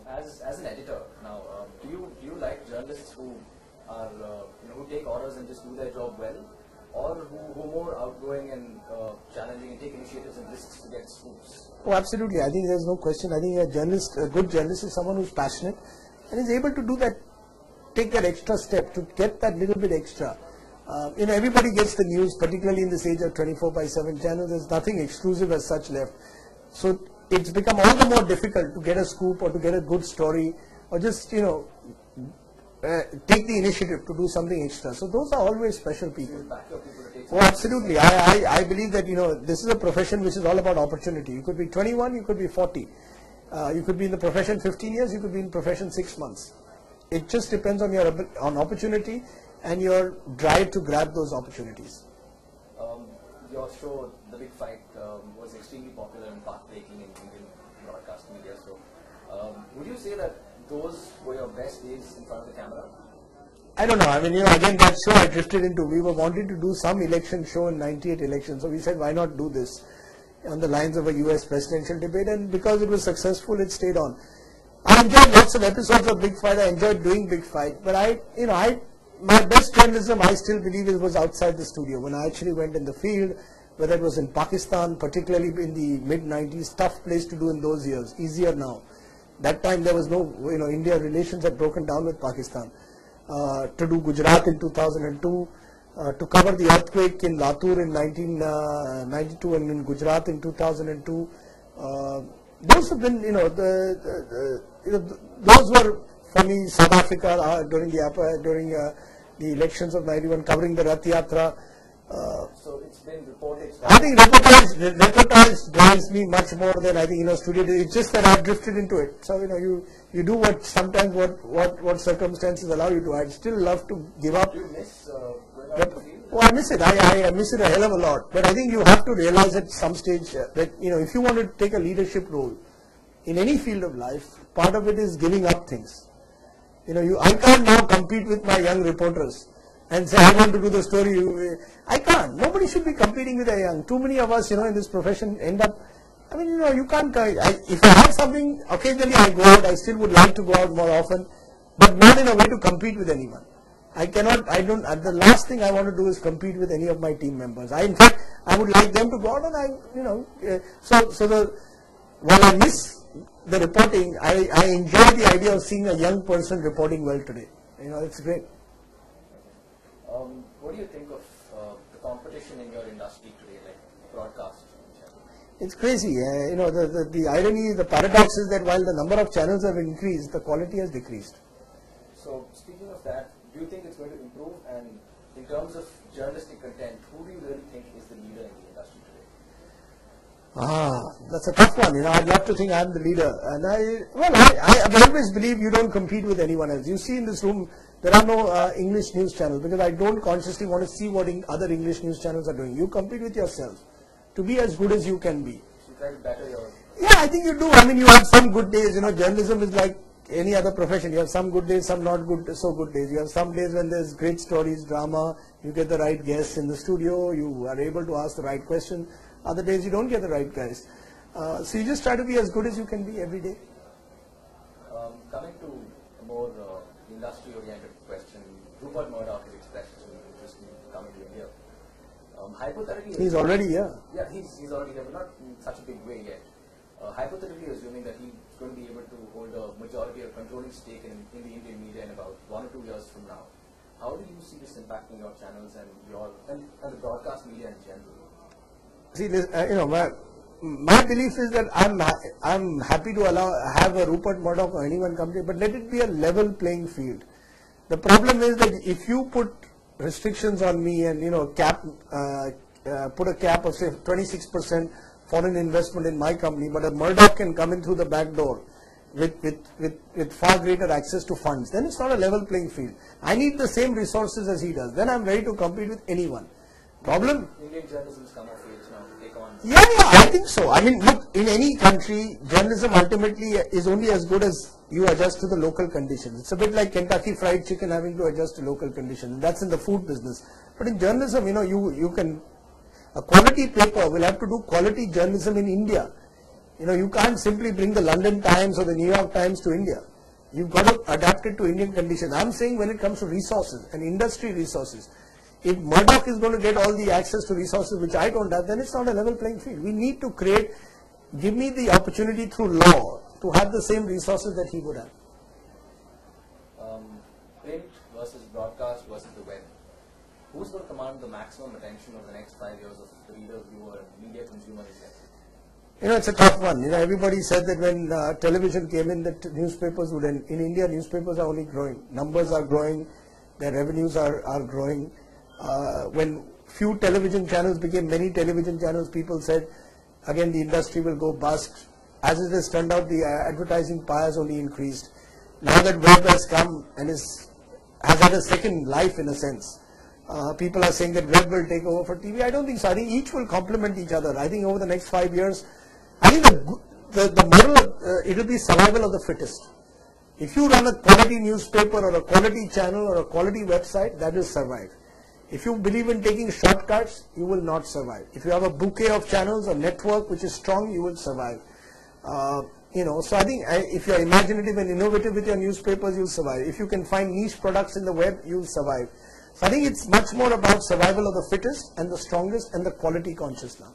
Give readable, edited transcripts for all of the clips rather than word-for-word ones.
as an editor now, do you like journalists who are who take orders and just do their job well, or who are more outgoing and challenging and take initiatives and risks to get scoops? Oh, absolutely. I think there's no question. I think a good journalist is someone who's passionate and is able to do that, take that extra step to get that little bit extra. Everybody gets the news, particularly in this age of 24/7 channels. There's nothing exclusive as such left. So it's become all the more difficult to get a scoop or to get a good story or just, take the initiative to do something extra. So those are always special people. Oh, absolutely. I believe that, this is a profession which is all about opportunity. You could be 21, you could be 40. You could be in the profession 15 years, you could be in the profession 6 months. It just depends on your opportunity and your drive to grab those opportunities. Your show, The Big Fight, was extremely popular and path-breaking in Indian broadcast media. So, would you say that those were your best days in front of the camera? I don't know. I mean, again, that show I drifted into. We were wanting to do some election show in 98 election. So we said, why not do this on the lines of a US presidential debate? And because it was successful, it stayed on. I enjoyed lots of episodes of Big Fight. I enjoyed doing Big Fight. But my best journalism, I still believe, it was outside the studio. When I actually went in the field, whether it was in Pakistan, particularly in the mid-90s, tough place to do in those years, easier now. That time there was no, India relations had broken down with Pakistan. To do Gujarat in 2002, to cover the earthquake in Latur in 1992 and in Gujarat in 2002. Those have been, those were for me South Africa during the elections of 91, covering the Rath Yatra. So it's been reported. I think reportage drives me much more than I think studio. It's just that I've drifted into it. So you do what circumstances allow you to. I'd still love to give up. Do you miss going out in the field? Oh, I miss it. I miss it a hell of a lot. But I think you have to realize at some stage that if you want to take a leadership role in any field of life, part of it is giving up things. I can't now compete with my young reporters and say, I want to do the story. I can't. Nobody should be competing with a young. Too many of us, in this profession end up, you can't. If I have something, occasionally I go out. I still would like to go out more often, but not in a way to compete with anyone. The last thing I want to do is compete with any of my team members. In fact, I would like them to go out and while I miss the reporting, I enjoy the idea of seeing a young person reporting well today. It's great. What do you think of the competition in your industry today, like broadcast? It's crazy. The irony, the paradox is that while the number of channels have increased, the quality has decreased. So, speaking of that, do you think it's going to improve? And in terms of journalistic content, who do you really think is the leader in the industry today? That's a tough one. I'd love to think I'm the leader. And I always believe you don't compete with anyone else. You see in this room, there are no English news channels because I don't consciously want to see what other English news channels are doing. You compete with yourself to be as good as you can be. So you try to better your... Yeah, I think you do. You have some good days. Journalism is like any other profession. You have some good days, some not so good days. You have some days when there's great stories, drama, you get the right guests in the studio, you are able to ask the right question. Other days you don't get the right guys. So you just try to be as good as you can be every day. Coming to a more industry-oriented question, Rupert Murdoch has expressed some interest in coming to India. Hypothetically, he's already here. Yeah, he's already here, but not in such a big way yet. Hypothetically, assuming that he's going to be able to hold a majority or controlling stake in the Indian media in about 1 or 2 years from now, how do you see this impacting your channels and the broadcast media in general? See, my belief is that I'm happy to have a Rupert Murdoch or anyone come here, but let it be a level playing field. The problem is that if you put restrictions on me and put a cap of say 26% foreign investment in my company, but a Murdoch can come in through the back door with far greater access to funds, then it's not a level playing field. I need the same resources as he does. Then I'm ready to compete with anyone. Problem? Indian journalism has come of age now to take on. Yeah, I think so. Look, in any country, journalism ultimately is only as good as you adjust to the local conditions. It's a bit like Kentucky Fried Chicken having to adjust to local conditions. That's in the food business. But in journalism, you can, a quality paper will have to do quality journalism in India. You can't simply bring the London Times or the New York Times to India. You've got to adapt it to Indian conditions. I'm saying when it comes to resources and industry resources, if Murdoch is going to get all the access to resources which I don't have, then it's not a level playing field. We need to give me the opportunity through law to have the same resources that he would have. Print versus broadcast versus the web. Who's going to command the maximum attention over the next 5 years of the reader, viewer, and media consumer in India? It's a tough one. Everybody said that when television came in, that newspapers would end. In India, newspapers are only growing. Numbers are growing. Their revenues are growing. When few television channels became many television channels, people said, again, the industry will go bust. As it has turned out, the advertising pie has only increased. Now that web has come and has had a second life in a sense, people are saying that web will take over for TV. I don't think so. I think each will complement each other. I think over the next 5 years, I think the model, it will be survival of the fittest. If you run a quality newspaper or a quality channel or a quality website, that will survive. If you believe in taking shortcuts, you will not survive. If you have a bouquet of channels, a network which is strong, you will survive. So I think if you are imaginative and innovative with your newspapers, you'll survive. If you can find niche products in the web, you'll survive. So I think it's much more about survival of the fittest and the strongest and the quality conscious now.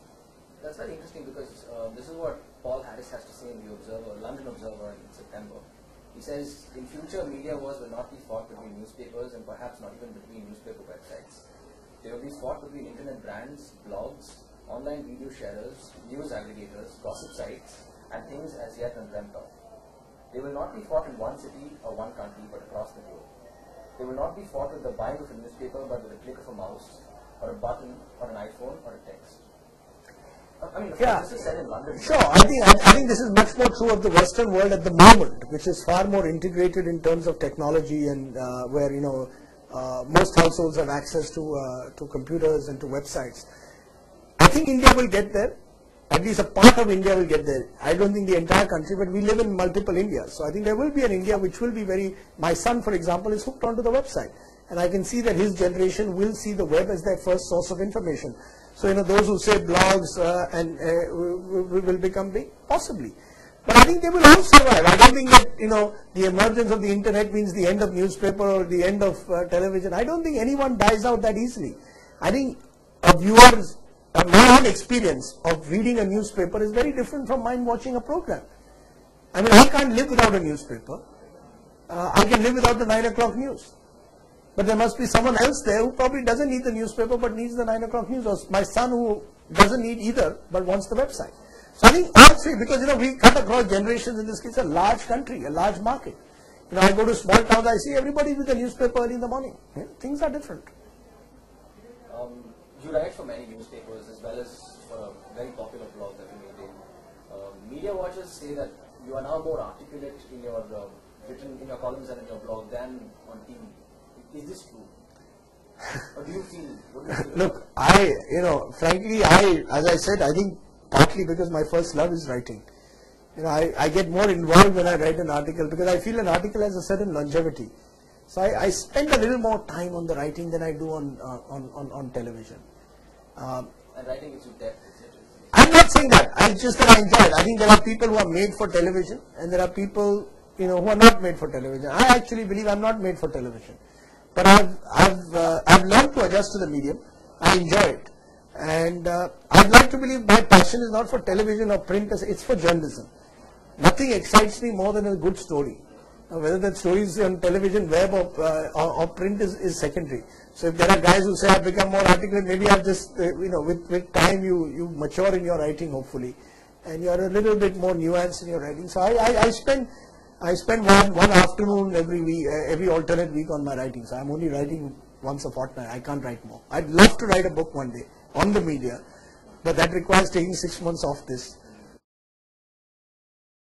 That's very interesting because this is what Paul Harris has to say in the London Observer in September. He says, in future, media wars will not be fought between newspapers and perhaps not even between newspaper websites. They will be fought between internet brands, blogs, online video sharers, news aggregators, gossip sites, and things as yet undreamt of. They will not be fought in one city or one country, but across the globe. They will not be fought with the buying of a newspaper, but with a click of a mouse, or a button, or an iPhone, or a text. I mean, this is said in London. Sure, I think this is much more true of the Western world at the moment, which is far more integrated in terms of technology and where most households have access to computers and to websites. I think India will get there. At least a part of India will get there. I don't think the entire country, but we live in multiple Indias. So I think there will be an India which will be my son, for example, is hooked onto the website. And I can see that his generation will see the web as their first source of information. So, those who say blogs will become big, possibly. But I think they will all survive. I don't think that, the emergence of the internet means the end of newspaper or the end of television. I don't think anyone dies out that easily. I think my own experience of reading a newspaper is very different from mine watching a program. I mean, I can't live without a newspaper. I can live without the 9 o'clock news. But there must be someone else there who probably doesn't need the newspaper but needs the 9 o'clock news, or my son who doesn't need either but wants the website. So I think all three, because we cut across generations in this case, a large country, a large market. I go to small towns, I see everybody with a newspaper early in the morning. Things are different. You write for many newspapers as well as for a very popular blog that you maintain. Media watchers say that you are now more articulate in your in your columns and in your blog than on TV. Is this true? Or do you feel? Look, frankly, as I said, I think partly because my first love is writing. I get more involved when I write an article because I feel an article has a certain longevity. So I spend a little more time on the writing than I do on television. And writing is with depth. I'm not saying that. It's just that I enjoy it. I think there are people who are made for television and there are people who are not made for television. I actually believe I'm not made for television. But I've learned to adjust to the medium. I enjoy it. And I'd like to believe my passion is not for television or print, it's for journalism. Nothing excites me more than a good story. Whether that story is on television, web or print is secondary. So if there are guys who say I've become more articulate, maybe I've just, with time you mature in your writing hopefully. And you're a little bit more nuanced in your writing. So I spend one afternoon every alternate week on my writing. So I'm only writing once a fortnight. I can't write more. I'd love to write a book one day on the media, but that requires taking 6 months off this.